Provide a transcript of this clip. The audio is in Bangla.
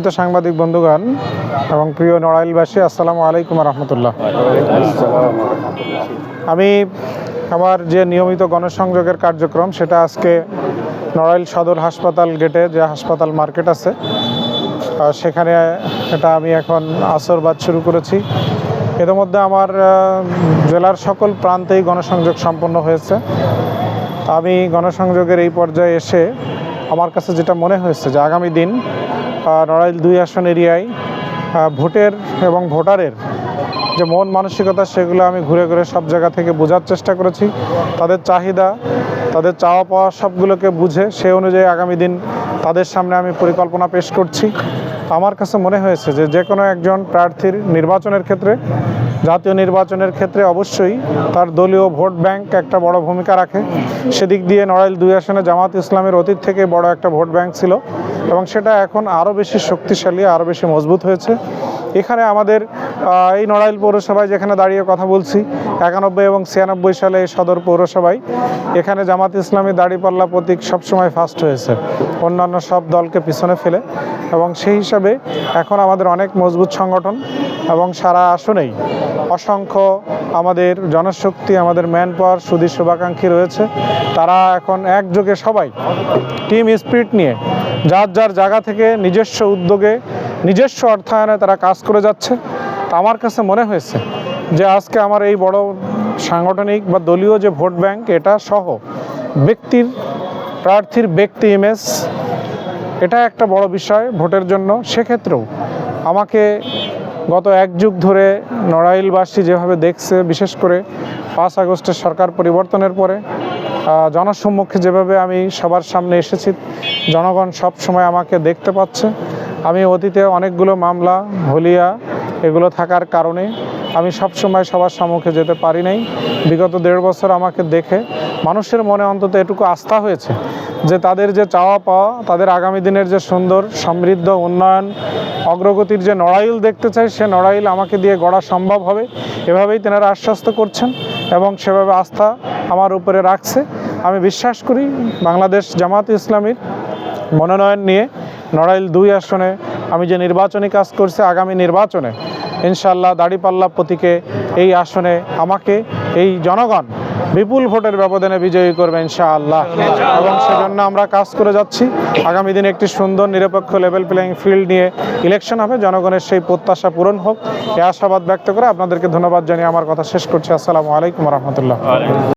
সাংবাদিক বন্ধুগণ এবং প্রিয় নড়াইলবাসী, আসসালামু আলাইকুম রহমতুল্লাহ। আমি আমার যে নিয়মিত গণসংযোগের কার্যক্রম সেটা আজকে নড়াইল সদর হাসপাতাল গেটে যে হাসপাতাল মার্কেট আছে সেখানে এটা আমি এখন আসরবাদ শুরু করেছি। এর মধ্যে আমার জেলার সকল প্রান্তেই গণসংযোগ সম্পন্ন হয়েছে। আমি গণসংযোগের এই পর্যায়ে এসে আমার কাছে যেটা মনে হয়েছে যে আগামী দিন নড়াইল ২ আসন এরিয়ায় ভোটের এবং ভোটারের যে মন মানসিকতা সেগুলো আমি ঘুরে ঘুরে সব জায়গা থেকে বোঝার চেষ্টা করেছি। তাদের চাহিদা, তাদের চাওয়া পাওয়া সবগুলোকে বুঝে সে অনুযায়ী আগামী দিন তাদের সামনে আমি পরিকল্পনা পেশ করছি। আমার কাছে মনে হয়েছে যে কোনো একজন প্রার্থীর নির্বাচনের ক্ষেত্রে, জাতীয় নির্বাচনের ক্ষেত্রে অবশ্যই তার দলীয় ভোট ব্যাংক একটা বড় ভূমিকা রাখে। সেদিক দিয়ে নড়াইল ২ আসনে জামাত ইসলামের অতীত থেকে বড় একটা ভোট ব্যাংক ছিল এবং সেটা এখন আরও বেশি শক্তিশালী, আরও বেশি মজবুত হয়েছে। এখানে আমাদের এই নড়াইল পৌরসভায় যেখানে দাঁড়িয়ে কথা বলছি, ৯১ এবং ৯৬ সালে এই সদর পৌরসভায় এখানে জামাত ইসলামী দাঁড়িপাল্লা প্রতীক সবসময় ফার্স্ট হয়েছে অন্যান্য সব দলকে পিছনে ফেলে, এবং সেই হিসাবে এখন আমাদের অনেক মজবুত সংগঠন এবং সারা আসনেই অসংখ্য আমাদের জনশক্তি, আমাদের ম্যান পাওয়ার, সুদী শুভাকাঙ্ক্ষী রয়েছে। তারা এখন একযোগে সবাই টিম স্পিরিট নিয়ে যার যার জায়গা থেকে নিজস্ব উদ্যোগে, নিজস্ব অর্থায়নে তারা কাজ করে যাচ্ছে। তা আমার কাছে মনে হয়েছে যে আজকে আমার এই বড় সাংগঠনিক বা দলীয় যে ভোট ব্যাংক এটা সহ প্রার্থীর ব্যক্তি ইমেজ, এটা একটা বড় বিষয় ভোটের জন্য। সেক্ষেত্রেও আমাকে গত ১ যুগ ধরে নড়াইলবাসী যেভাবে দেখছে, বিশেষ করে ৫ আগস্টের সরকার পরিবর্তনের পরে জনসম্মুখে যেভাবে আমি সবার সামনে এসেছি, জনগণ সব সময় আমাকে দেখতে পাচ্ছে। আমি অতীতে অনেকগুলো মামলা, হলিয়া এগুলো থাকার কারণে আমি সব সময় সবার সম্মুখে যেতে পারি নাই। বিগত ১.৫ বছর আমাকে দেখে মানুষের মনে অন্তত এটুকু আস্থা হয়েছে যে তাদের যে চাওয়া পাওয়া, তাদের আগামী দিনের যে সুন্দর সমৃদ্ধ উন্নয়ন অগ্রগতির যে নড়াইল দেখতে চাই, সে নড়াইল আমাকে দিয়ে গড়া সম্ভব হবে, এভাবেই তেনারা আশ্বস্ত করছেন এবং সেভাবে আস্থা আমার উপরে রাখছে। আমি বিশ্বাস করি বাংলাদেশ জামাত ইসলামীর মনোনয়ন নিয়ে নড়াইল ২ আসনে আমি যে নির্বাচনী কাজ করছি, আগামী নির্বাচনে ইনশাআল্লাহ দাঁড়িপাল্লা প্রতীকে এই আসনে আমাকে এই জনগণ বিপুল ভোটের ব্যবধানে বিজয়ী করবে ইনশাআল্লাহ, এবং সেজন্য আমরা কাজ করে যাচ্ছি। আগামী দিনে একটি সুন্দর নিরপেক্ষ লেভেল প্লেয়িং ফিল্ড নিয়ে ইলেকশন হবে, জনগণের সেই প্রত্যাশা পূরণ হোক এই আশাবাদ ব্যক্ত করে আপনাদেরকে ধন্যবাদ জানিয়ে আমার কথা শেষ করছি। আসসালামু আলাইকুম রহমতুল্লাহ।